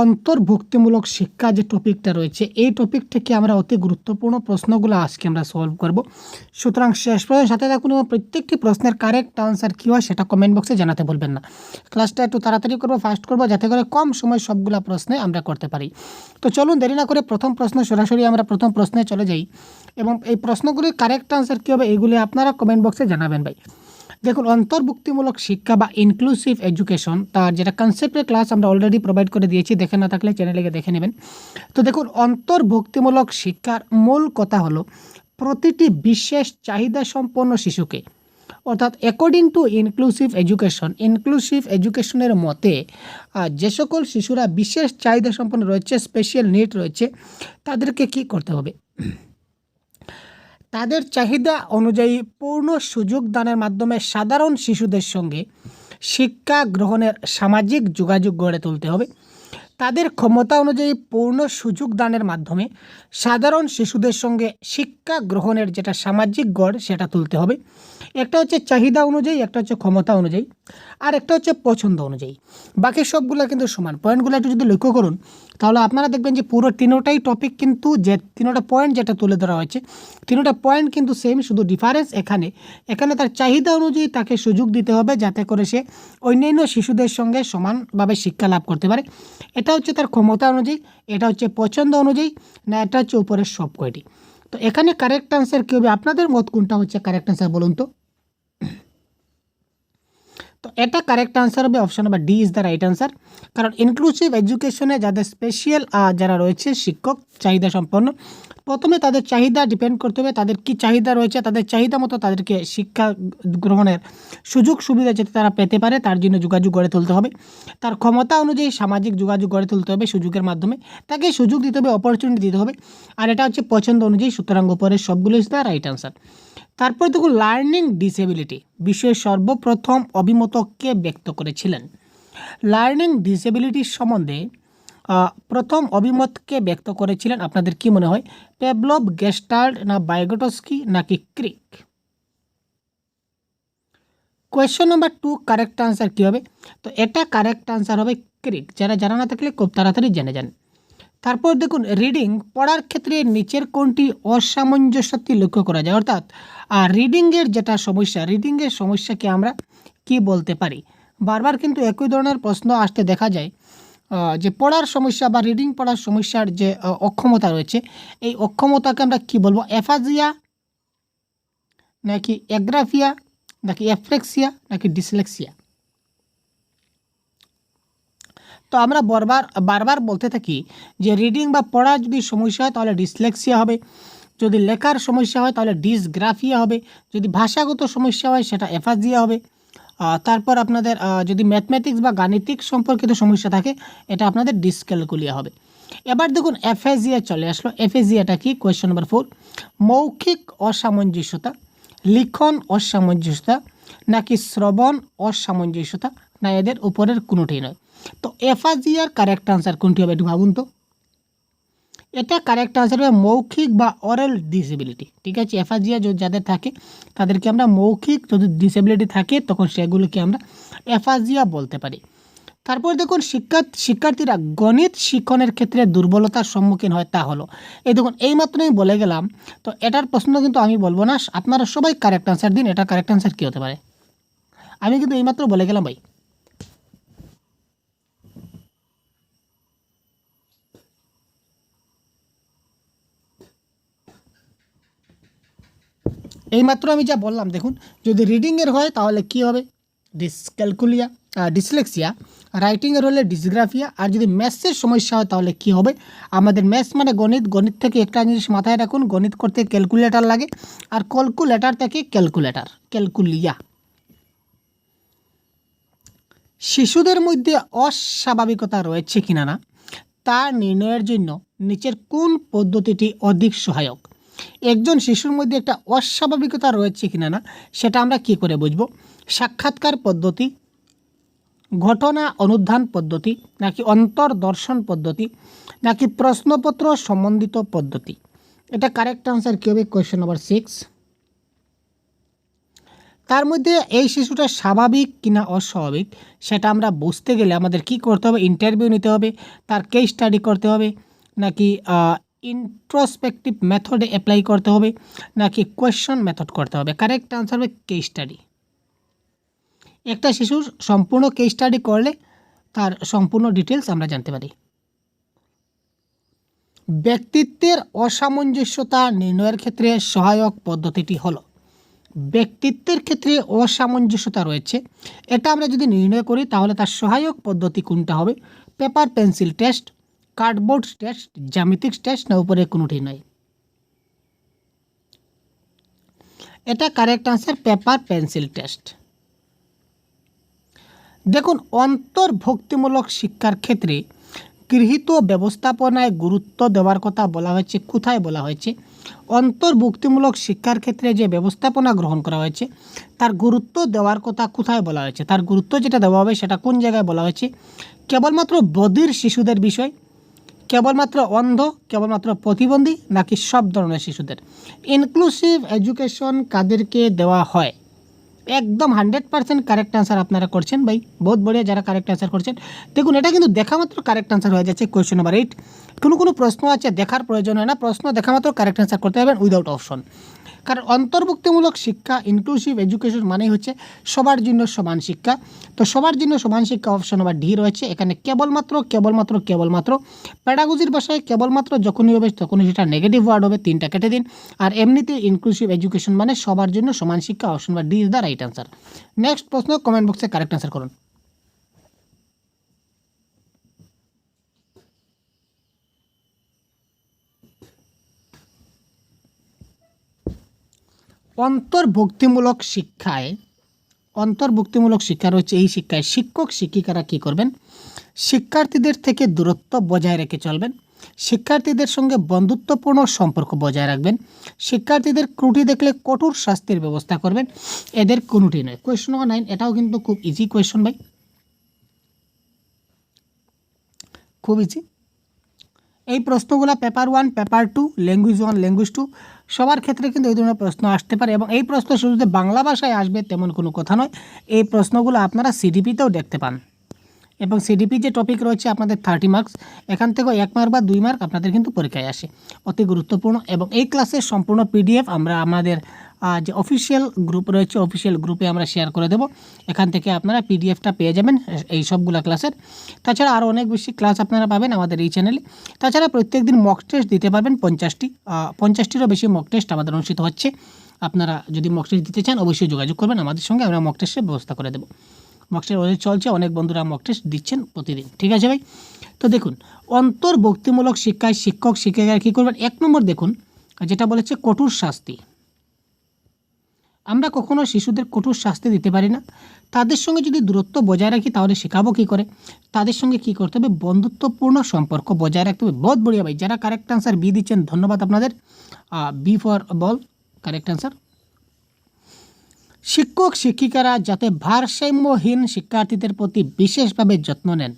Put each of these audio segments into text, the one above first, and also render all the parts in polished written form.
অন্তর্ভুক্তিমূলক শিক্ষা যে টপিকটা রয়েছে এই টপিক থেকে আমরা অতি গুরুত্বপূর্ণ প্রশ্নগুলো আজকে আমরা সলভ করব। সুতরাং শেষ পর্যন্ত সাথে থাকুন এবং প্রত্যেকটি প্রশ্নের কারেক্ট আনসার কী হয় সেটা কমেন্ট বক্সে জানাতে বলবেন না। ক্লাসটা একটু তাড়াতাড়ি করবো, ফাস্ট করবো, যাতে করে কম সময় সবগুলো প্রশ্নে আমরা করতে পারি। তো চলুন দেরি না করে প্রথম প্রশ্ন সরাসরি আমরা প্রথম প্রশ্নে চলে যাই এবং এই প্রশ্নগুলির কারেক্ট আনসার কী হবে এগুলি আপনারা কমেন্ট বক্সে জানাবেন ভাই। দেখুন, অন্তর্ভুক্তিমূলক শিক্ষা বা ইনক্লুসিভ এডুকেশন তার যেটা কনসেপ্টের ক্লাস আমরা অলরেডি প্রোভাইড করে দিয়েছি, দেখে না থাকলে চ্যানেলে গিয়ে দেখে নেবেন। তো দেখুন, অন্তর্ভুক্তিমূলক শিক্ষার মূল কথা হলো প্রতিটি বিশেষ চাহিদা সম্পন্ন শিশুকে, অর্থাৎ অ্যাকর্ডিং টু ইনক্লুসিভ এডুকেশনের মতে যে সকল শিশুরা বিশেষ চাহিদা সম্পন্ন রয়েছে, স্পেশাল নিড রয়েছে, তাদেরকে কি করতে হবে, তাদের চাহিদা অনুযায়ী পূর্ণ সুযোগ দানের মাধ্যমে সাধারণ শিশুদের সঙ্গে শিক্ষা গ্রহণের সামাজিক যোগাযোগ গড়ে তুলতে হবে। তাদের ক্ষমতা অনুযায়ী পূর্ণ সুযোগ দানের মাধ্যমে সাধারণ শিশুদের সঙ্গে শিক্ষা গ্রহণের যেটা সামাজিক গড় সেটা তুলতে হবে। একটা হচ্ছে চাহিদা অনুযায়ী, একটা হচ্ছে ক্ষমতা অনুযায়ী, আর একটা হচ্ছে পছন্দ অনুযায়ী। বাকি সবগুলো কিন্তু সমান। পয়েন্টগুলো একটু যদি লক্ষ্য করুন তাহলে আপনারা দেখবেন যে পুরো তিনোটাই টপিক কিন্তু যে তিনোটা পয়েন্ট যেটা তুলে ধরা হয়েছে তিনোটা পয়েন্ট কিন্তু সেম, শুধু ডিফারেন্স এখানে তার চাহিদা অনুযায়ী তাকে সুযোগ দিতে হবে যাতে করে সে অন্যান্য শিশুদের সঙ্গে সমানভাবে শিক্ষা লাভ করতে পারে। এটা হচ্ছে তার ক্ষমতা অনুযায়ী, এটা হচ্ছে পছন্দ অনুযায়ী, না এটা হচ্ছে উপরের সব কয়টি। তো এখানে কারেক্ট আনসার কী হবে, আপনাদের মত কোনটা হচ্ছে কারেক্ট আনসার বলুন তো। তো এটা কারেক্ট আনসার হবে option number D is the right answer. কারণ ইনক্লুসিভ এডুকেশনে যাদের স্পেশাল যারা রয়েছে শিক্ষক চাহিদা সম্পন্ন, প্রথমে তাদের চাহিদা ডিপেন্ড করতে হবে, তাদের কি চাহিদা রয়েছে, তাদের চাহিদা মতো তাদেরকে শিক্ষা গ্রহণের সুযোগ সুবিধা যাতে তারা পেতে পারে তার জন্য যোগাযোগ গড়ে তুলতে হবে। তার ক্ষমতা অনুযায়ী সামাজিক যোগাযোগ গড়ে তুলতে হবে সুযোগের মাধ্যমে, তাকে সুযোগ দিতে হবে, অপরচুনিটি দিতে হবে। আর এটা হচ্ছে পছন্দ অনুযায়ী। সুতরাং উপরের সবগুলো ইজ দ্য রাইট আনসার। তারপর দেখুন, লার্নিং ডিসেবিলিটি বিষয়ে সর্বপ্রথম অভিমত কে ব্যক্ত করেছিলেন। লার্নিং ডিসেবিলিটির সম্বন্ধে প্রথম অভিমতকে ব্যক্ত করেছিলেন আপনাদের কি মনে হয়, পেভলভ, গেস্টাল্ট, না ভাইগোটস্কি, নাকি ক্রিক? কোয়েশ্চন নাম্বার 2 কারেক্ট আনসার কী হবে, তো এটা কারেক্ট আনসার হবে ক্রিক। যারা জানা না থাকলে খুব তাড়াতাড়ি জেনে যান। তারপর দেখুন, রিডিং পড়ার ক্ষেত্রে নিচের কোনটি অসামঞ্জস্যটি লক্ষ্য করা যায়, অর্থাৎ রিডিংয়ের যেটা সমস্যা, রিডিংয়ের সমস্যাকে আমরা কি বলতে পারি। বারবার কিন্তু একই ধরনের প্রশ্ন আসতে দেখা যায় যে পড়ার সমস্যা বা রিডিং পড়ার সমস্যার যে অক্ষমতা রয়েছে এই অক্ষমতাকে আমরা কি বলবো, অ্যাফাজিয়া, নাকি অ্যাগ্রাফিয়া, নাকি অ্যাফ্লেক্সিয়া, নাকি ডিসলেক্সিয়া? তো আমরা বারবার বলতে থাকি যে রিডিং বা পড়ার যদি সমস্যা হয় তাহলে ডিসলেক্সিয়া হবে, যদি লেখার সমস্যা হয় তাহলে ডিসগ্রাফিয়া হবে, যদি ভাষাগত সমস্যা হয় সেটা অ্যাফাজিয়া হবে। তারপর আপনাদের যদি ম্যাথমেটিক্স বা গাণিতিক সম্পর্কিত সমস্যা থাকে এটা আপনাদের ডিসক্যালকুলিয়া হবে। এবার দেখুন অ্যাফেজিয়া চলে আসলো। অ্যাফেজিয়াটা কি, কোয়েশ্চন নাম্বার 4, মৌখিক অসামঞ্জস্যতা, লিখন অসামঞ্জস্যতা, নাকি শ্রবণ অসামঞ্জস্যতা, না এদের উপরের কোনোটাই নয়। তো অ্যাফেজিয়ার কারেক্ট আনসার কোনটি হবে একটু ভাবুন তো। এটা কারেক্ট আনসার হবে মৌখিক বা অরেল ডিসেবিলিটি। ঠিক আছে, অ্যাফেজিয়া যাদের থাকে তাদেরকে আমরা মৌখিক, যদি ডিসেবিলিটি থাকে তখন সেগুলোকে আমরা অ্যাফেজিয়া বলতে পারি। তারপর দেখুন শিক্ষার্থীরা গণিত শিক্ষণের ক্ষেত্রে দুর্বলতার সম্মুখীন হয় তা হলো, এই দেখুন এইমাত্রই বলে গেলাম। তো এটার প্রশ্ন কিন্তু আমি বলবো না, আপনারা সবাই কারেক্ট আনসার দিন। এটার কারেক্ট আনসার কী হতে পারে, আমি কিন্তু এইমাত্র বলে গেলাম ভাই। এইমাত্র আমি যা বললাম দেখুন, যদি রিডিংয়ের হয় তাহলে কি হবে, ডিসলেক্সিয়া, রাইটিংয়ের হলে ডিসগ্রাফিয়া, আর যদি ম্যাথসের সমস্যা হয় তাহলে কি হবে, আমাদের ম্যাথস মানে গণিত থেকে একটা জিনিস মাথায় রাখুন, গণিত করতে ক্যালকুলেটর লাগে, আর ক্যালকুলেটর থেকে ক্যালকুলিয়া। শিশুদের মধ্যে অস্বাভাবিকতা রয়েছে কিনা না তা নির্ণয়ের জন্য নিচের কোন পদ্ধতিটি অধিক সহায়ক। একজন শিশুর মধ্যে একটা অস্বাভাবিকতা রয়েছে কিনা না সেটা আমরা কি করে বুঝব, সাক্ষাৎকার পদ্ধতি, ঘটনা অনুধান পদ্ধতি, নাকি অন্তর্দর্শন পদ্ধতি, নাকি প্রশ্নপত্র সম্বন্ধিত পদ্ধতি? এটা কারেক্ট আনসার কী হবে, কোয়েশ্চেন নাম্বার 6। তার মধ্যে এই শিশুটা স্বাভাবিক কিনা অস্বাভাবিক সেটা আমরা বুঝতে গেলে আমাদের কি করতে হবে, ইন্টারভিউ নিতে হবে, তার কেস স্টাডি করতে হবে, নাকি ইন্ট্রোস্পেকটিভ মেথডে অ্যাপ্লাই করতে হবে, নাকি কোয়েশ্চন মেথড করতে হবে। কারেক্ট আনসার হবে কেস স্টাডি। একটা শিশুর সম্পূর্ণ কেস স্টাডি করলে তার সম্পূর্ণ ডিটেলস আমরা জানতে পারি। ব্যক্তিত্বের অসামঞ্জস্যতা নির্ণয়ের ক্ষেত্রে সহায়ক পদ্ধতিটি হলো, ব্যক্তিত্বের ক্ষেত্রে অসামঞ্জস্যতা রয়েছে, এটা আমরা যদি নির্ণয় করি তাহলে তার সহায়ক পদ্ধতি কোনটা হবে? Paper pencil test, cardboard test, জ্যামিতিক টেস্ট, না উপরে কোনোটি নয়। এটা correct answer paper pencil test. দেখুন, অন্তর্ভুক্তিমূলক শিক্ষার ক্ষেত্রে গৃহীত ব্যবস্থাপনায় গুরুত্ব দেওয়ার কথা বলা হয়েছে। কোথায় বলা হয়েছে? অন্তর্ভুক্তিমূলক শিক্ষার ক্ষেত্রে যে ব্যবস্থাপনা গ্রহণ করা হয়েছে তার গুরুত্ব দেওয়ার কথা কোথায় বলা হয়েছে? তার গুরুত্ব যেটা দেওয়া হবে সেটা কোন জায়গায় বলা হয়েছে? কেবলমাত্র বধির শিশুদের বিষয়, কেবলমাত্র অন্ধ, কেবলমাত্র প্রতিবন্ধী, নাকি সব ধরনের শিশুদের? ইনক্লুসিভ এডুকেশন কাদেরকে দেওয়া হয়? একদম 100% কারেক্ট আনসার আপনারা করছেন ভাই, বহুত বড়িয়া যারা কারেক্ট আনসার করছেন। দেখুন, এটা কিন্তু দেখা মাত্র কারেক্ট আনসার হয়ে যাচ্ছে। কোয়েশ্চন নাম্বার 8, কোনো প্রশ্ন আছে দেখার প্রয়োজন হয় না, প্রশ্ন দেখা মাত্র কারেক্ট আনসার করতে হবে উইদাউট অপশন। কারণ অন্তর্ভুক্তিমূলক শিক্ষা, ইনক্লুসিভ এডুকেশন মানেই হচ্ছে সবার জন্য সমান শিক্ষা। তো সবার জন্য সমান শিক্ষা অপশন নাম্বার ডি রয়েছে। এখানে কেবলমাত্র প্যাডাগজির ভাষায় কেবলমাত্র যখনই হবে তখনই সেটা নেগেটিভ ওয়ার্ড হবে, 3টা কেটে দিন। আর এমনিতে ইনক্লুসিভ এডুকেশন মানে সবার জন্য সমান শিক্ষা, option number D is the right answer. Next প্রশ্ন, কমেন্ট বক্সে কারেক্ট আনসার করুন। অন্তর্ভুক্তিমূলক শিক্ষা রয়েছে। এই শিক্ষায় শিক্ষক শিক্ষিকারা কী করবেন? শিক্ষার্থীদের থেকে দূরত্ব বজায় রেখে চলবেন, শিক্ষার্থীদের সঙ্গে বন্ধুত্বপূর্ণ সম্পর্ক বজায় রাখবেন, শিক্ষার্থীদের ত্রুটি দেখলে কঠোর শাস্তির ব্যবস্থা করবেন। এদের কোনোটি নয়। কোয়েশ্চন নাম্বার 9, এটাও কিন্তু খুব ইজি কোয়েশ্চন ভাই, খুব ইজি। এই প্রশ্নগুলো পেপার 1, পেপার 2, ল্যাঙ্গুয়েজ 1, ল্যাঙ্গুয়েজ 2 সবার ক্ষেত্রে কিন্তু এই ধরনের প্রশ্ন আসতে পারে। এবং এই প্রশ্ন শুধু যে বাংলা ভাষায় আসবে তেমন কোনো কথা নয়। এই প্রশ্নগুলো আপনারা সিডিপিতেও দেখতে পান। এবং সিডিপি যে টপিক রয়েছে আপনাদের 30 মার্কস, এখান থেকেও 1 মার্ক বা 2 মার্ক আপনাদের কিন্তু পরীক্ষায় আসে, অতি গুরুত্বপূর্ণ। এবং এই ক্লাসের সম্পূর্ণ পিডিএফ আমরা আমাদের যে অফিসিয়াল গ্রুপ রয়েছে অফিসিয়াল গ্রুপে আমরা শেয়ার করে দেব। এখান থেকে আপনারা পিডিএফটা পেয়ে যাবেন এই সবগুলো ক্লাসের। তাছাড়া আরও অনেক বেশি ক্লাস আপনারা পাবেন আমাদের এই চ্যানেলে। তাছাড়া প্রত্যেকদিন মক টেস্ট দিতে পারবেন 50টিরও বেশি মক টেস্ট আমাদের অনুষ্ঠিত হচ্ছে। আপনারা যদি মক টেস্ট দিতে চান অবশ্যই যোগাযোগ করবেন আমাদের সঙ্গে, আমরা মক টেস্টের ব্যবস্থা করে দেবো। মক টেস্ট ওদের চলছে, অনেক বন্ধুরা মক টেস্ট দিচ্ছেন প্রতিদিন। ঠিক আছে ভাই? তো দেখুন, অন্তর্ভুক্তিমূলক শিক্ষায় শিক্ষক শিক্ষিকারা কী করবেন? 1 নম্বর দেখুন, যেটা বলেছে কঠোর শাস্তি। আমরা কখনো শিশুদের কঠোর শাস্তি দিতে পারি না। তাদের সঙ্গে যদি দূরত্ব বজায় রাখি তাহলে শেখাবো কী করে? তাদের সঙ্গে কী করতে হবে? বন্ধুত্বপূর্ণ সম্পর্ক বজায় রাখতে হবে। বহুত বড়িয়া ভাই, যারা কারেক্ট আনসার বি দিচ্ছেন ধন্যবাদ আপনাদের। B for ball, correct answer. শিক্ষক শিক্ষিকারা যাতে ভারসাম্যহীন শিক্ষার্থীদের প্রতি বিশেষভাবে যত্ন নেন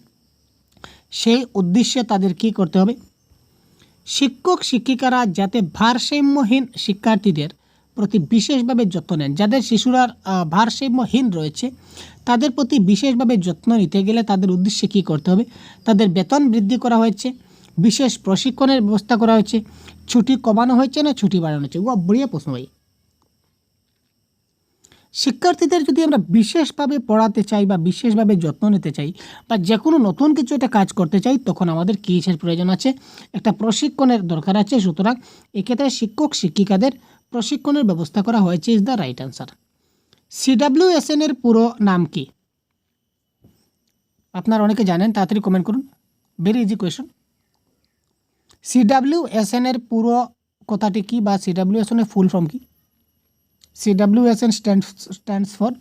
সেই উদ্দেশ্যে তাদের কী করতে হবে? শিক্ষক শিক্ষিকারা যাতে ভারসাম্যহীন শিক্ষার্থীদের প্রতি বিশেষভাবে যত্ন নেন, যাদের শিশুরা ভারসাম্যহীন রয়েছে তাদের প্রতি বিশেষভাবে যত্ন নিতে গেলে তাদের উদ্দেশ্যে কী করতে হবে? তাদের বেতন বৃদ্ধি করা হয়েছে, বিশেষ প্রশিক্ষণের ব্যবস্থা করা হয়েছে, ছুটি কমানো হয়েছে না ছুটি বাড়ানো হয়েছে? বড়িয়া প্রশ্ন ভাই। শিক্ষার্থীদের যদি আমরা বিশেষভাবে পড়াতে চাই বা বিশেষভাবে যত্ন নিতে চাই বা যে কোনো নতুন কিছু একটা কাজ করতে চাই তখন আমাদের কী কিসের প্রয়োজন আছে? একটা প্রশিক্ষণের দরকার আছে। সুতরাং এক্ষেত্রে শিক্ষক শিক্ষিকাদের প্রশিক্ষণের ব্যবস্থা করা হয়েছে is the right answer. CWSN এর পুরো নাম কি? আপনারা অনেকে জানেন, তাড়াতাড়ি কমেন্ট করুন। Very easy question. CWSN এর পুরো কথাটি কি বা CWSN এর ফুল ফর্ম কি? CWSN stands for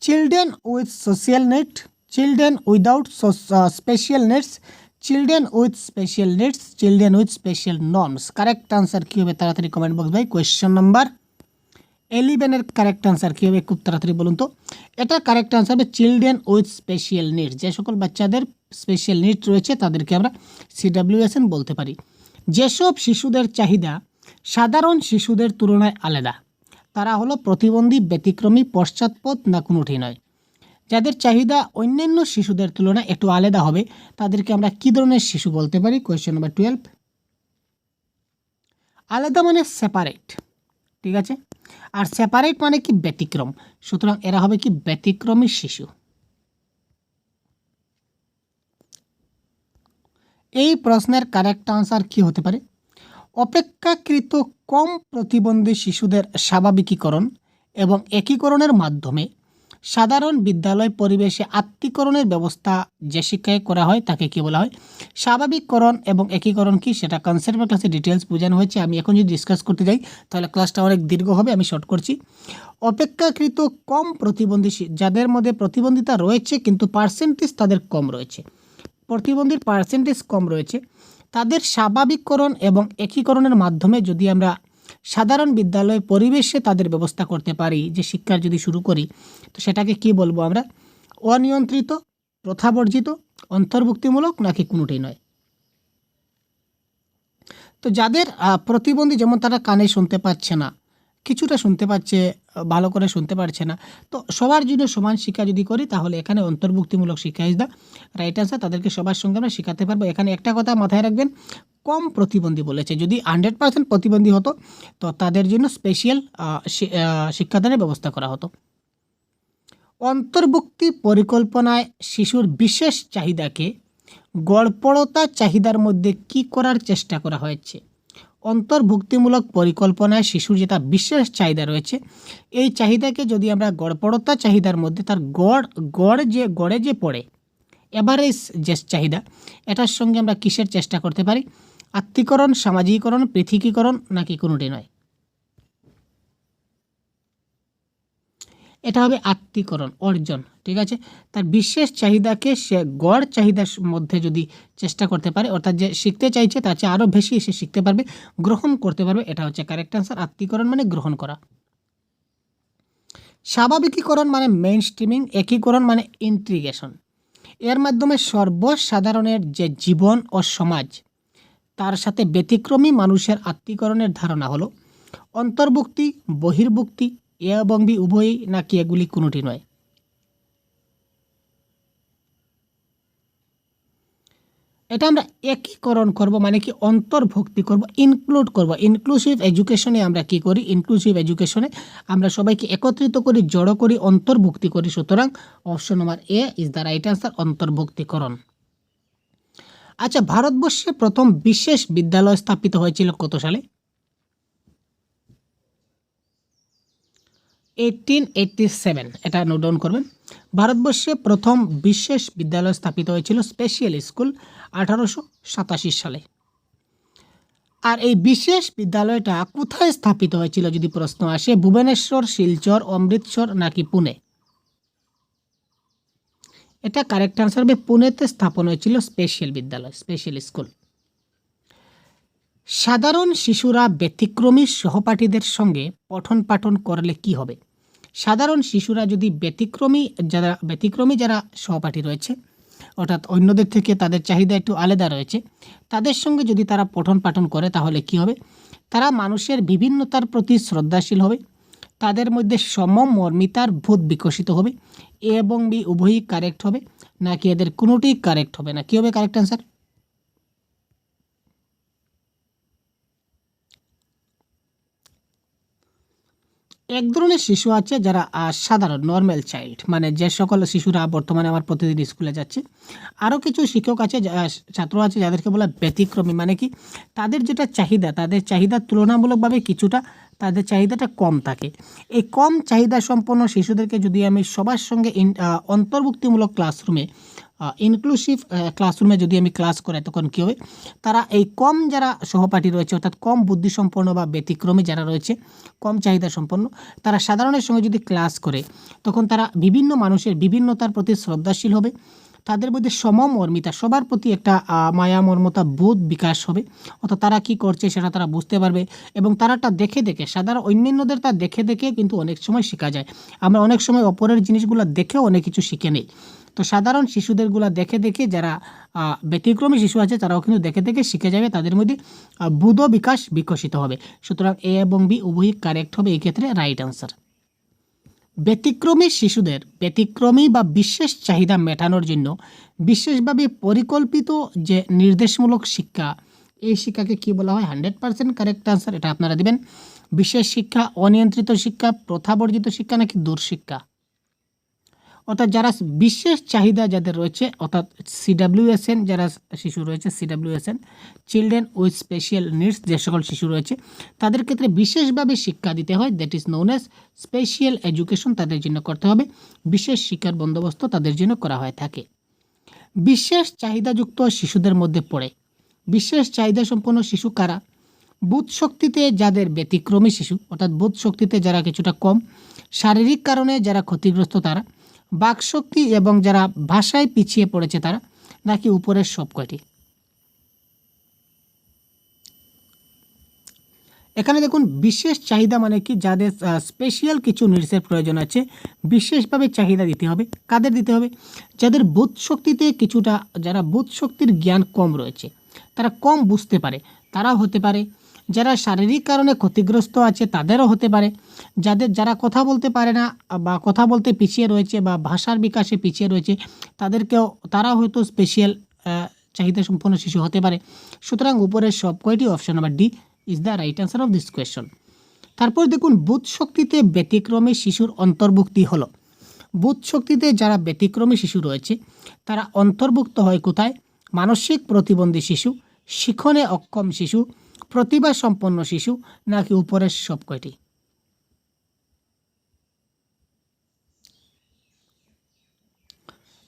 Children with Social Needs, Children without Special Needs, Children with Special Needs, Children with Special Norms. Correct answer কী হবে? তাড়াতাড়ি কমেন্ট বক্স ভাই। কোয়েশ্চন নাম্বার 11 এর কারেক্ট আনসার কী হবে? খুব তাড়াতাড়ি বলুন তো। এটা কারেক্ট আনসার হবে চিলড্রেন উইথ স্পেশাল নিডস। যে সকল বাচ্চাদের স্পেশাল নিডস রয়েছে তাদেরকে আমরা CWSN বলতে পারি। যেসব শিশুদের চাহিদা সাধারণ শিশুদের তুলনায় আলাদা। তারা হলো প্রতিবন্ধী, ব্যতিক্রমী, পশ্চাৎপদ না কোনোটি নয়। যাদের চাহিদা অন্যান্য শিশুদের তুলনায় একটু আলাদা হবে তাদেরকে আমরা কী ধরনের শিশু বলতে পারি? Question number 12। আলাদা মানে সেপারেট, ঠিক আছে, আর সেপারেট মানে কি? ব্যতিক্রম। সুতরাং এরা হবে কি? ব্যতিক্রমী শিশু। এই প্রশ্নের কারেক্ট আনসার কি হতে পারে? অপেক্ষাকৃত কম প্রতিবন্ধী শিশুদের স্বাভাবিকীকরণ এবং একীকরণের মাধ্যমে সাধারণ বিদ্যালয় পরিবেশে আত্মীকরণের ব্যবস্থা যে শিক্ষায় করা হয় তাকে কি বলা হয়? স্বাভাবিককরণ এবং একীকরণ কি সেটা কনসেপ্ট ক্লাসে ডিটেলস বোঝানো হয়েছে। আমি এখন যদি ডিসকাস করতে যাই তাহলে ক্লাসটা অনেক দীর্ঘ হবে, আমি শর্ট করছি। অপেক্ষাকৃত কম প্রতিবন্ধী যাদের মধ্যে প্রতিবন্ধিতা রয়েছে কিন্তু পার্সেন্টেজ তাদের কম রয়েছে, প্রতিবন্ধীর পার্সেন্টেজ কম রয়েছে, তাদের স্বাভাবিককরণ এবং একীকরণের মাধ্যমে যদি আমরা সাধারণ বিদ্যালয় পরিবেশে তাদের ব্যবস্থা করতে পারি, যে শিক্ষার যদি শুরু করি, তো সেটাকে কি বলবো আমরা? অনিয়ন্ত্রিত, প্রথাবর্জিত, অন্তর্ভুক্তিমূলক নাকি কোনোটাই নয়? তো যাদের প্রতিবন্ধী, যেমন তারা কানে শুনতে পাচ্ছে না, কিছুটা শুনতে পাচ্ছে, ভালো করে শুনতে পারছে না, তো সবার জন্য সমান শিক্ষা যদি করি তাহলে এখানে অন্তর্ভুক্তিমূলক শিক্ষা ইজ দ্য রাইট আনসার। তাদেরকে সবার সঙ্গে আমরা শেখাতে পারবো। এখানে একটা কথা মাথায় রাখবেন, কম প্রতিবন্ধী বলেছে। যদি 100% প্রতিবন্ধী হতো তো তাদের জন্য স্পেশাল শিক্ষাদানের ব্যবস্থা করা হতো। অন্তর্ভুক্তি পরিকল্পনায় শিশুর বিশেষ চাহিদাকে গড়পড়তা চাহিদার মধ্যে কি করার চেষ্টা করা হয়েছে? অন্তর্ভুক্তিমূলক পরিকল্পনায় শিশুর যেটা বিশেষ চাহিদা রয়েছে, এই চাহিদাকে যদি আমরা গড়পড়তা চাহিদার মধ্যে তার গড়ে যে পড়ে এভারেজ যে চাহিদা, এটার সঙ্গে আমরা কিসের চেষ্টা করতে পারি? আত্মীকরণ, সামাজিকীকরণ, পৃথকীকরণ নাকি কোনোটি নয়? এটা হবে আত্মীকরণ, অর্জন, ঠিক আছে। তার বিশেষ চাহিদাকে সে গড় চাহিদার মধ্যে যদি চেষ্টা করতে পারে, অর্থাৎ যে শিখতে চাইছে তার চেয়ে আরও বেশি সে শিখতে পারবে, গ্রহণ করতে পারবে, এটা হচ্ছে কারেক্ট আনসার। আত্মীকরণ মানে গ্রহণ করা। স্বাভাবিকীকরণ মানে মেইন স্ট্রিমিং, একীকরণ মানে ইন্টিগ্রেশন। এর মাধ্যমে সর্বসাধারণের যে জীবন ও সমাজ তার সাথে ব্যতিক্রমী মানুষের আত্মীকরণের ধারণা হলো অন্তর্ভুক্তি, বহির্ভুক্তি, এ এবং বি উভয়ই নাকি এগুলি কোনোটি নয়? এটা আমরা একীকরণ করব, মানে কি অন্তর্ভুক্তি করব, ইনক্লুড করব। ইনক্লুসিভ এডুকেশনে আমরা কি করি? ইনক্লুসিভ এডুকেশনে আমরা সবাইকে একত্রিত করি, জড়ো করি, অন্তর্ভুক্তি করি। সুতরাং option number A is the right answer, অন্তর্ভুক্তিকরণ। আচ্ছা, ভারতবর্ষে প্রথম বিশেষ বিদ্যালয় স্থাপিত হয়েছিল কত সালে? 1887, এটা নোট ডাউন করবেন। ভারতবর্ষে প্রথম বিশেষ বিদ্যালয় স্থাপিত হয়েছিল, স্পেশাল স্কুল, 1887 সালে। আর এই বিশেষ বিদ্যালয়টা কোথায় স্থাপিত হয়েছিল যদি প্রশ্ন আসে? ভুবনেশ্বর, শিলচর, অমৃতসর নাকি পুনে? এটা কারেক্ট আনসার হবে পুনেতে স্থাপন হয়েছিল স্পেশাল বিদ্যালয়, স্পেশাল স্কুল। সাধারণ শিশুরা ব্যতিক্রমী সহপাঠীদের সঙ্গে পঠন পাঠন করলে কি হবে? সাধারণ শিশুরা যদি ব্যতিক্রমী যারা সহপাঠী রয়েছে, অর্থাৎ অন্যদের থেকে তাদের চাহিদা একটু আলাদা রয়েছে, তাদের সঙ্গে যদি তারা পঠন পাঠন করে তাহলে কি হবে? তারা মানুষের বিভিন্নতার প্রতি শ্রদ্ধাশীল হবে, তাদের মধ্যে সমমর্মিতার বোধ বিকশিত হবে। এ এবং বি উভয়ই কারেক্ট হবে নাকি এদের কোনোটি কারেক্ট হবে না? কী হবে কারেক্ট অ্যান্সার? এক ধরনের শিশু আছে যারা সাধারণ নর্মাল চাইল্ড, মানে যে সকল শিশুরা বর্তমানে আমার প্রতিদিন স্কুলে যাচ্ছে। আরও কিছু শিক্ষক আছে, ছাত্র আছে যাদেরকে বলা ব্যতিক্রমী, মানে কি তাদের যেটা চাহিদা, তাদের চাহিদা তুলনামূলকভাবে কিছুটা তাদের চাহিদাটা কম থাকে। এই কম চাহিদা সম্পন্ন শিশুদেরকে যদি আমি সবার সঙ্গে অন্তর্ভুক্তিমূলক ক্লাসরুমে, ইনক্লুসিভ ক্লাসরুমে যদি আমি ক্লাস করাই, তখন কী হবে? তারা এই কম যারা সহপাঠী রয়েছে, অর্থাৎ কম বুদ্ধিসম্পন্ন বা ব্যতিক্রমী যারা রয়েছে, কম চাহিদা সম্পন্ন, তারা সাধারণের সঙ্গে যদি ক্লাস করে তখন তারা বিভিন্ন মানুষের বিভিন্নতার প্রতি শ্রদ্ধাশীল হবে, তাদের মধ্যে সমমর্মিতা, সবার প্রতি একটা মায়া মর্মতা বোধ বিকাশ হবে, অর্থাৎ তারা কি করছে সেটা তারা বুঝতে পারবে। এবং তারাটা দেখে দেখে, সাধারণ অন্যান্যদের তা দেখে দেখে কিন্তু অনেক সময় শেখা যায়। আমরা অনেক সময় অপরের জিনিসগুলো দেখেও অনেক কিছু শিখে নেই। তো সাধারণ শিশুদেরগুলো দেখে দেখে যারা ব্যতিক্রমী শিশু আছে তারাও কিন্তু দেখে দেখে শিখে যাবে, তাদের মধ্যে বুধ বিকাশ বিকশিত হবে। সুতরাং এ এবং বি উভয়ই কারেক্ট হবে, এই ক্ষেত্রে রাইট আনসার। ব্যতিক্রমী শিশুদের ব্যতিক্রমী বা বিশেষ চাহিদা মেটানোর জন্য বিশেষভাবে পরিকল্পিত যে নির্দেশমূলক শিক্ষা, এই শিক্ষাকে কি বলা হয়? 100% কারেক্ট আনসার, এটা আপনারা দিবেন। বিশেষ শিক্ষা, অনিয়ন্ত্রিত শিক্ষা, প্রথাবর্জিত শিক্ষা নাকি দূরশিক্ষা? অর্থাৎ যারা বিশেষ চাহিদা যাদের রয়েছে, অর্থাৎ CWSN যারা শিশু রয়েছে, CWSN children with special needs, যে সকল শিশু রয়েছে তাদের ক্ষেত্রে বিশেষভাবে শিক্ষা দিতে হয়, that is known as special education, তাদের জন্য করতে হবে। বিশেষ শিক্ষার বন্দোবস্ত তাদের জন্য করা হয়ে থাকে। বিশেষ চাহিদাযুক্ত শিশুদের মধ্যে পড়ে বিশেষ চাহিদা সম্পন্ন শিশু কারা? বুধ শক্তিতে যাদের ব্যতিক্রমী শিশু, অর্থাৎ বুধ শক্তিতে যারা কিছুটা কম, শারীরিক কারণে যারা ক্ষতিগ্রস্ত তারা, বাকশক্তি এবং যারা ভাষায় পিছিয়ে পড়েছে তারা, নাকি উপরের সব কয়টি? এখানে দেখুন বিশেষ চাহিদা মানে কি? যাদের স্পেশাল কিছু নিডসের প্রয়োজন আছে, বিশেষভাবে চাহিদা দিতে হবে। কাদের দিতে হবে? যাদের বুধ শক্তিতে কিছুটা, যারা বুধ শক্তির জ্ঞান কম রয়েছে, তারা কম বুঝতে পারে, তারাও হতে পারে। যারা শারীরিক কারণে ক্ষতিগ্রস্ত আছে তাদেরও হতে পারে। যারা কথা বলতে পারে না বা কথা বলতে পিছিয়ে রয়েছে বা ভাষার বিকাশে পিছিয়ে রয়েছে, তারা হয়তো স্পেশাল চাহিদা সম্পন্ন শিশু হতে পারে। সুতরাং উপরের সব কয়টি, option number D is the right answer of this question. তারপর দেখুন বুধ শক্তিতে ব্যতিক্রমী শিশুর অন্তর্ভুক্তি হলো। বুধ শক্তিতে যারা ব্যতিক্রমী শিশু রয়েছে তারা অন্তর্ভুক্ত হয় কোথায়? মানসিক প্রতিবন্ধী শিশু, শিখনে অক্ষম শিশু, প্রতিভা সম্পন্ন শিশু, নাকি উপরের সব কয়টি?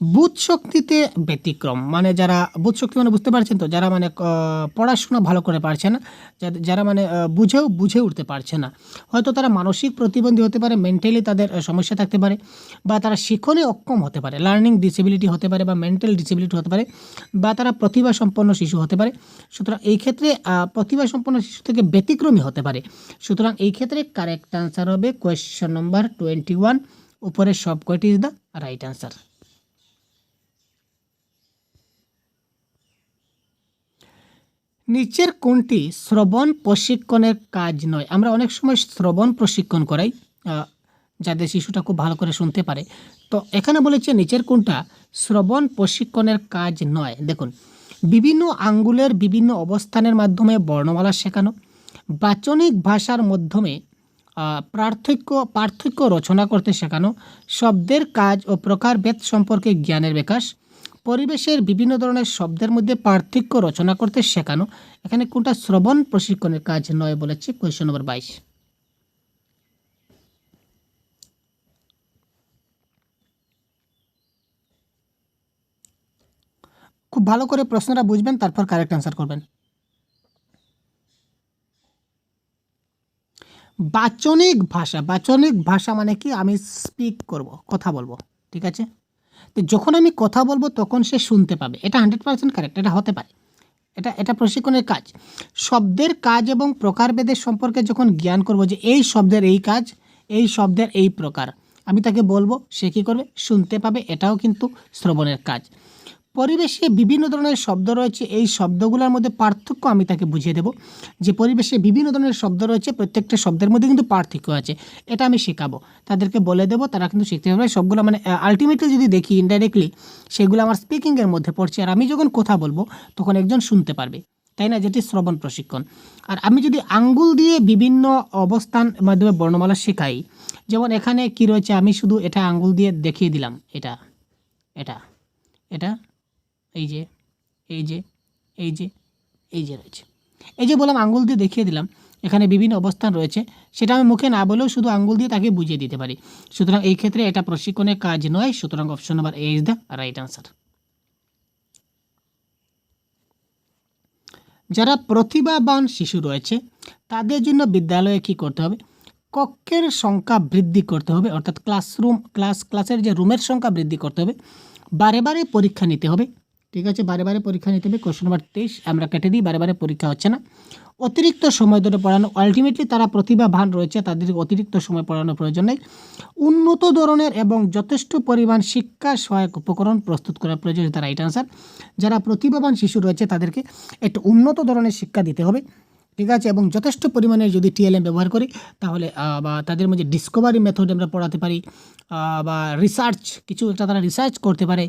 বুধ শক্তিতে ব্যতিক্রম মানে যারা বুধ শক্তি মানে বুঝতে পারছেন তো, যারা মানে পড়াশোনা ভালো করে পারছে না, যারা মানে বুঝে উঠতে পারছে না, হয়তো তারা মানসিক প্রতিবন্ধী হতে পারে, মেন্টালি তাদের সমস্যা থাকতে পারে, বা তারা শিখনে অক্ষম হতে পারে, লার্নিং ডিসেবিলিটি হতে পারে, বা মেন্টাল ডিসেবিলিটি হতে পারে, বা তারা প্রতিভা সম্পন্ন শিশু হতে পারে। সুতরাং এই ক্ষেত্রে প্রতিভা সম্পন্ন শিশু থেকে ব্যতিক্রমী হতে পারে। সুতরাং এই ক্ষেত্রে কারেক্ট আনসার হবে কোয়েশ্চন নম্বর 21, উপরের সব কয়টি ইজ দ্য রাইট আনসার। নিচের কোনটি শ্রবণ প্রশিক্ষণের কাজ নয়? আমরা অনেক সময় শ্রবণ প্রশিক্ষণ করাই যাদের শিশুটা খুব ভালো করে শুনতে পারে। তো এখানে বলেছে নিচের কোনটা শ্রবণ প্রশিক্ষণের কাজ নয়? দেখুন, বিভিন্ন আঙ্গুলের বিভিন্ন অবস্থানের মাধ্যমে বর্ণমালা শেখানো, বাচনিক ভাষার মাধ্যমে পার্থক্য রচনা করতে শেখানো, শব্দের কাজ ও প্রকারভেদ সম্পর্কে জ্ঞানের বিকাশ, পরিবেশের বিভিন্ন ধরনের শব্দের মধ্যে পার্থক্য রচনা করতে শেখানো। এখানে কোনটা শ্রবণ প্রশিক্ষণের কাজ নয় বলেছে? কোয়েশ্চন নম্বর 22। খুব ভালো করে প্রশ্নটা বুঝবেন, তারপর কারেক্ট অ্যান্সার করবেন। বাচনিক ভাষা মানে কি? আমি স্পিক করব, কথা বলবো, ঠিক আছে? তো যখন আমি কথা বলবো তখন সে শুনতে পাবে, এটা 100% কারেক্ট, এটা হতে পারে, এটা প্রশিক্ষণের কাজ। শব্দের কাজ এবং প্রকারভেদের সম্পর্কে যখন জ্ঞান করব যে এই শব্দের এই কাজ, এই শব্দের এই প্রকার, আমি তাকে বলবো, সে কী করবে? শুনতে পাবে, এটাও কিন্তু শ্রবণের কাজ। পরিবেশে বিভিন্ন ধরনের শব্দ রয়েছে, এই শব্দগুলোর মধ্যে পার্থক্য আমি তাকে বুঝিয়ে দেব যে পরিবেশে বিভিন্ন ধরনের শব্দ রয়েছে, প্রত্যেকটা শব্দের মধ্যে কিন্তু পার্থক্য আছে, এটা আমি শেখাবো, তাদেরকে বলে দেবো, তারা কিন্তু শিখতে পারবে সবগুলো। মানে আলটিমেটলি যদি দেখি ইনডাইরেক্টলি সেগুলো আমার স্পিকিংয়ের মধ্যে পড়ছে, আর আমি যখন কথা বলবো তখন একজন শুনতে পারবে, তাই না? যেটি শ্রবণ প্রশিক্ষণ। আর আমি যদি আঙ্গুল দিয়ে বিভিন্ন অবস্থান মাধ্যমে বর্ণমালা শেখাই, যেমন এখানে কি রয়েছে, আমি শুধু এটা আঙ্গুল দিয়ে দেখিয়ে দিলাম, এটা এটা এটা এই যে এই যে এই যে এই যে রয়েছে, এই যে বললাম আঙ্গুল দিয়ে দেখিয়ে দিলাম, এখানে বিভিন্ন অবস্থান রয়েছে, সেটা আমি মুখে না বলেও শুধু আঙ্গুল দিয়ে তাকে বুঝিয়ে দিতে পারি। সুতরাং এই ক্ষেত্রে এটা প্রশিক্ষণের কাজ নয়। সুতরাং option number A is the right answer. যারা প্রতিভাবান শিশু রয়েছে তাদের জন্য বিদ্যালয়ে কী করতে হবে? কক্ষের সংখ্যা বৃদ্ধি করতে হবে, অর্থাৎ ক্লাসের যে রুমের সংখ্যা বৃদ্ধি করতে হবে, বারে বারে পরীক্ষা নিতে হবে, ঠিক আছে, বারে বারে পরীক্ষা নিতে হবে। কোশ্চেন নাম্বার 23 আমরা কেটে দিই, বারে বারে পরীক্ষা হচ্ছে না। অতিরিক্ত সময় ধরে পড়ানো, আলটিমেটলি তারা প্রতিভাবান রয়েছে, তাদের অতিরিক্ত সময় পড়ানোর প্রয়োজন নেই। উন্নত ধরনের এবং যথেষ্ট পরিমাণ শিক্ষা সহায়ক উপকরণ প্রস্তুত করার প্রয়োজন, এটা রাইট আনসার। যারা প্রতিভাবান শিশু রয়েছে তাদেরকে একটু উন্নত ধরনের শিক্ষা দিতে হবে, ঠিক আছে, এবং যথেষ্ট পরিমাণে যদি টিএলএম ব্যবহার করি তাহলে বা তাদের মধ্যে ডিসকভারি মেথড আমরা পড়াতে পারি, বা রিসার্চ কিছু একটা তারা রিসার্চ করতে পারে,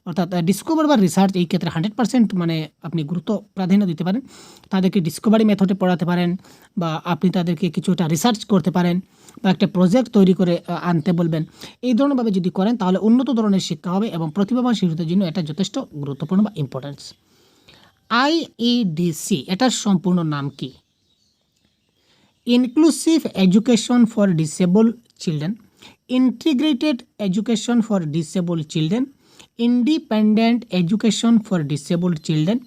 অর্থাৎ ডিসকভার বা রিসার্চ এই ক্ষেত্রে 100% মানে আপনি গুরুত্ব প্রাধান্য দিতে পারেন। তাদেরকে ডিসকভারি মেথডে পড়াতে পারেন, বা আপনি তাদেরকে কিছু একটা রিসার্চ করতে পারেন, বা একটা প্রজেক্ট তৈরি করে আনতে বলবেন। এই ধরনেরভাবে যদি করেন তাহলে উন্নত ধরনের শিক্ষা হবে এবং প্রতিভাবান শিশুদের জন্য এটা যথেষ্ট গুরুত্বপূর্ণ বা ইম্পর্টেন্স। আইইডিসি এটার সম্পূর্ণ নাম কি? Inclusive education for disable children, integrated education for disable children, independent education for disable children,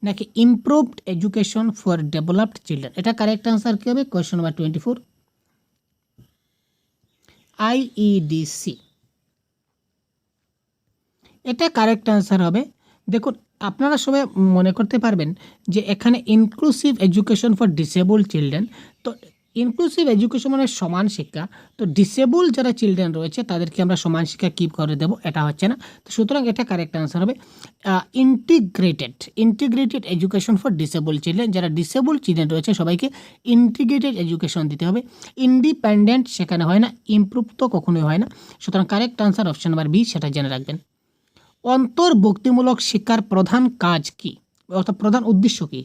নাকি improved education for developed children? এটা কারেক্ট আনসার কী হবে? Question number 24, IEDC. এটা কারেক্ট আনসার হবে। দেখুন, আপনারা সবাই মনে করতে পারবেন যে এখানে inclusive education for disable children, তো ইনক্লুসিভ এডুকেশন মানে সমান শিক্ষা, তো ডিসেবল যারা চিলড্রেন রয়েছে তাদেরকে আমরা সমান শিক্ষা কী করে দেবো, এটা হচ্ছে না। তো সুতরাং এটা কারেক্ট আনসার হবে integrated education for disable children. যারা ডিসেবল চিলড্রেন রয়েছে সবাইকে ইন্টিগ্রেটেড এডুকেশন দিতে হবে। ইন্ডিপেন্ডেন্ট সেখানে হয় না, ইমপ্রুভ তো কখনোই হয় না। সুতরাং correct answer option number B, সেটা জেনে রাখবেন। অন্তর্ভুক্তিমূলক শিক্ষার প্রধান কাজ কি, অর্থাৎ প্রধান উদ্দেশ্য কি?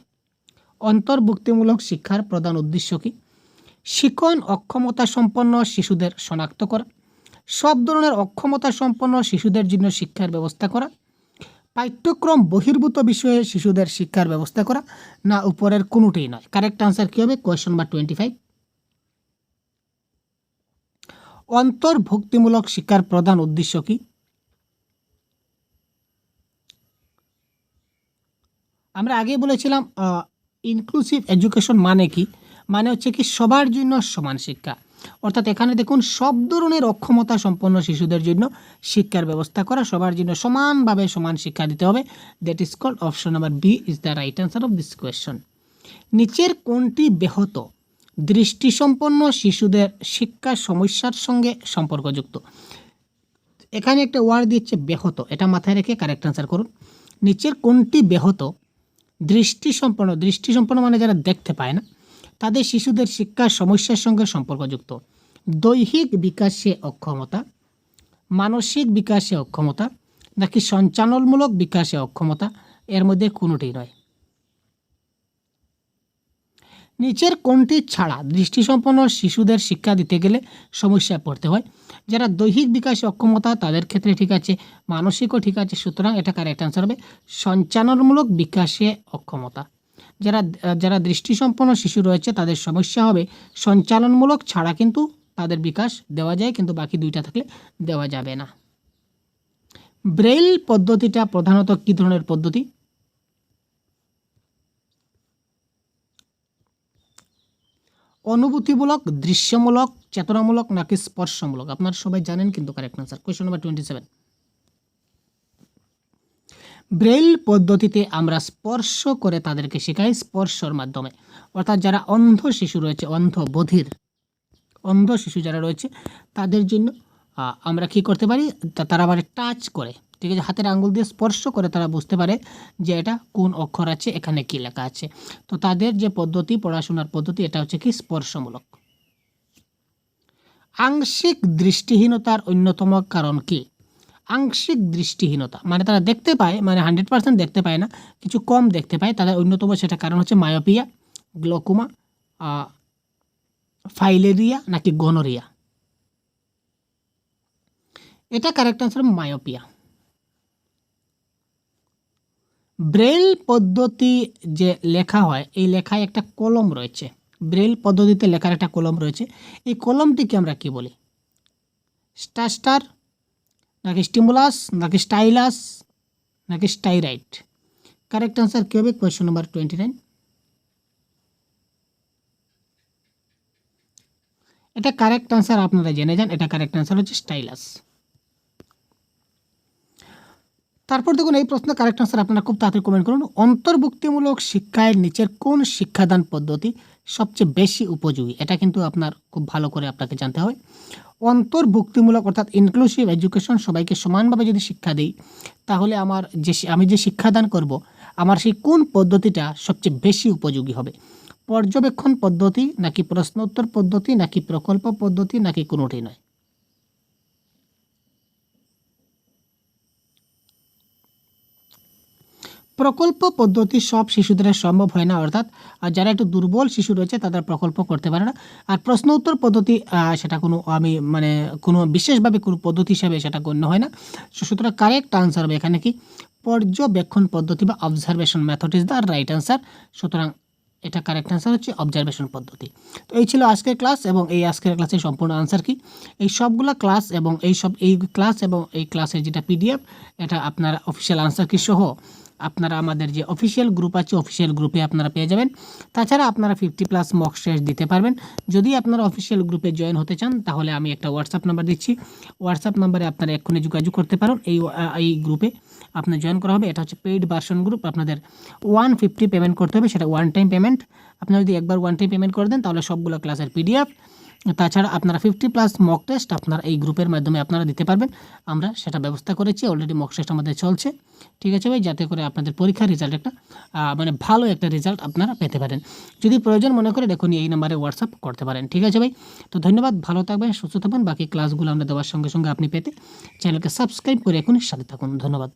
অন্তর্ভুক্তিমূলক শিক্ষার প্রধান উদ্দেশ্য কি? শিখন অক্ষমতা সম্পন্ন শিশুদের শনাক্ত করা, সব ধরনের অক্ষমতা সম্পন্ন শিশুদের জন্য শিক্ষার ব্যবস্থা করা, পাঠ্যক্রম বহির্ভূত বিষয়ে শিশুদের শিক্ষার ব্যবস্থা করা, না উপরের কোনোটাই নয়। কারেক্ট আনসার কী হবে? Question number 25। অন্তর্ভুক্তিমূলক শিক্ষার প্রধান উদ্দেশ্য কি? আমরা আগে বলেছিলাম ইনক্লুসিভ এডুকেশন মানে কি, মানে হচ্ছে কি সবার জন্য সমান শিক্ষা, অর্থাৎ এখানে দেখুন সব ধরনের অক্ষমতা সম্পন্ন শিশুদের জন্য শিক্ষার ব্যবস্থা করা, সবার জন্য সমানভাবে সমান শিক্ষা দিতে হবে। That is called option number B is the right answer of this question. নিচের কোনটি ব্যাহত দৃষ্টিসম্পন্ন শিশুদের শিক্ষা সমস্যার সঙ্গে সম্পর্কযুক্ত? এখানে একটা ওয়ার্ড দিচ্ছে ব্যাহত, এটা মাথায় রেখে কারেক্ট অ্যান্সার করুন। নিচের কোনটি ব্যাহত দৃষ্টিসম্পন্ন মানে যারা দেখতে পায় না, তাদের শিশুদের শিক্ষার সমস্যার সঙ্গে সম্পর্কযুক্ত? দৈহিক বিকাশে অক্ষমতা, মানসিক বিকাশে অক্ষমতা, নাকি সঞ্চালনমূলক বিকাশে অক্ষমতা? এর মধ্যে কোনোটি নয়। নিচের কোনটি ছাড়া দৃষ্টিসম্পন্ন শিশুদের শিক্ষা দিতে গেলে সমস্যায় পড়তে হয়? যারা দৈহিক বিকাশে অক্ষমতা তাদের ক্ষেত্রে ঠিক আছে, মানসিকও ঠিক আছে, সুতরাং এটা কারেক্ট অ্যান্সার হবে সঞ্চালনমূলক বিকাশে অক্ষমতা। যারা দৃষ্টিসম্পন্ন শিশু রয়েছে তাদের সমস্যা হবে সঞ্চালনমূলক ছাড়া কিন্তু তাদের বিকাশ দেওয়া যায়, কিন্তু বাকি দুইটা থাকলে দেওয়া যাবে না। ব্রেইল পদ্ধতিটা প্রধানত কী ধরনের পদ্ধতি? অনুভূতিমূলক, দৃশ্যমূলক, চেতনামূলক, নাকি স্পর্শমূলক? আপনারা সবাই জানেন কিন্তু correct answer. Question number 27। Braille পদ্ধতিতে আমরা স্পর্শ করে তাদেরকে শেখাই স্পর্শর মাধ্যমে, অর্থাৎ যারা অন্ধ শিশু রয়েছে, অন্ধ শিশু যারা রয়েছে তাদের জন্য আমরা কি করতে পারি, তারা মানে টাচ করে, ঠিক আছে, হাতের আঙ্গুল দিয়ে স্পর্শ করে তারা বুঝতে পারে যে এটা কোন অক্ষর আছে, এখানে কি লেখা আছে। তো তাদের যে পদ্ধতি, পড়াশোনার পদ্ধতি, এটা হচ্ছে কি স্পর্শমূলক। আংশিক দৃষ্টিহীনতার অন্যতম কারণ কি? আংশিক দৃষ্টিহীনতা মানে তারা দেখতে পায়, মানে 100% দেখতে পায় না, কিছু কম দেখতে পায়, তাদের অন্যতম সেটা কারণ হচ্ছে মায়োপিয়া, গ্লোকোমা, ফাইলেরিয়া, নাকি গনোরিয়া? এটা কারেক্ট আনসার মায়োপিয়া। ব্রেইল পদ্ধতি যে লেখা হয়, এই লেখায় একটা কলম রয়েছে, ব্রেইল পদ্ধতিতে লেখার একটা কলম রয়েছে, এই কলমটিকে আমরা কি বলি? স্টার, নাকি স্টিমুলাস, নাকি স্টাইলাস, নাকি স্টাইরাইট? কারেক্ট আনসার কী হবে? Question number 29। এটা কারেক্ট আনসার আপনারা জেনে যান, এটা কারেক্ট আনসার হচ্ছে স্টাইলাস। তারপর দেখুন এই প্রশ্নের কারেক্ট আনসার আপনারা খুব তাড়াতাড়ি কমেন্ট করুন। অন্তর্ভুক্তিমূলক শিক্ষায় নিচের কোন শিক্ষাদান পদ্ধতি সবচেয়ে বেশি উপযোগী? এটা কিন্তু আপনার খুব ভালো করে আপনাকে জানতে হবে। অন্তর্ভুক্তিমূলক অর্থাৎ ইনক্লুসিভ এডুকেশন, সবাইকে সমানভাবে যদি শিক্ষা দিই, তাহলে আমি যে শিক্ষাদান করব, আমার সেই কোন পদ্ধতিটা সবচেয়ে বেশি উপযোগী হবে? পর্যবেক্ষণ পদ্ধতি, নাকি প্রশ্নোত্তর পদ্ধতি, নাকি প্রকল্প পদ্ধতি, নাকি কোনোটি নয়? প্রকল্প পদ্ধতি সব শিশুদের সম্ভব হয় না, অর্থাৎ যারা একটু দুর্বল শিশু রয়েছে তাদের প্রকল্প করতে পারে না। আর প্রশ্ন উত্তর পদ্ধতি সেটা কোনো বিশেষভাবে কোনো পদ্ধতি হিসাবে সেটা গণ্য হয় না। সুতরাং কারেক্ট আনসার হবে এখানে কি পর্যবেক্ষণ পদ্ধতি বা observation method is the right answer. সুতরাং এটা কারেক্ট আনসার হচ্ছে অবজারভেশন পদ্ধতি। তো এই ছিল আজকের ক্লাস, এবং এই আজকের ক্লাসের সম্পূর্ণ আনসার কি এই সবগুলো ক্লাস এবং এই ক্লাসের যেটা পিডিএফ, এটা আপনার অফিসিয়াল আনসার কি সহ আপনারা আমাদের যে অফিসিয়াল গ্রুপ আছে, অফিসিয়াল গ্রুপে আপনারা পেয়ে যাবেন। তাছাড়া আপনারা 50+ মক টেস্ট দিতে পারবেন। যদি আপনারা অফিসিয়াল গ্রুপে জয়েন হতে চান, তাহলে আমি একটা হোয়াটসঅ্যাপ নাম্বার দিচ্ছি। হোয়াটসঅ্যাপ নাম্বারে আপনারা এক্ষুনি যোগাযোগ করতে পারেন। এই গ্রুপে আপনার জয়েন করা হবে। এটা হচ্ছে পেইড ভার্সন গ্রুপ। আপনাদের 150 পেমেন্ট করতে হবে, সেটা ওয়ান টাইম পেমেন্ট। আপনারা যদি একবার ওয়ান টাইম পেমেন্ট করে দেন, তাহলে সবগুলো ক্লাসের পিডিএফ, তাছাড়া আপনারা 50+ মক টেস্ট আপনারা এই গ্রুপের মাধ্যমে আপনারা দিতে পারবেন। আমরা সেটা ব্যবস্থা করেছি, অলরেডি মক টেস্ট আমাদের চলছে। ঠিক আছে ভাই, যাতে করে আপনাদের পরীক্ষার রেজাল্ট একটা ভালো একটা রেজাল্ট আপনারা পেতে পারেন। যদি প্রয়োজন মনে করে দেখুন এই নাম্বারে হোয়াটসঅ্যাপ করতে পারেন। ঠিক আছে ভাই, তো ধন্যবাদ, ভালো থাকবেন, সুস্থ থাকবেন। বাকি ক্লাসগুলো আমরা দেওয়ার সঙ্গে সঙ্গে আপনি পেতে চ্যানেলকে সাবস্ক্রাইব করে এখনই সাথে থাকুন। ধন্যবাদ।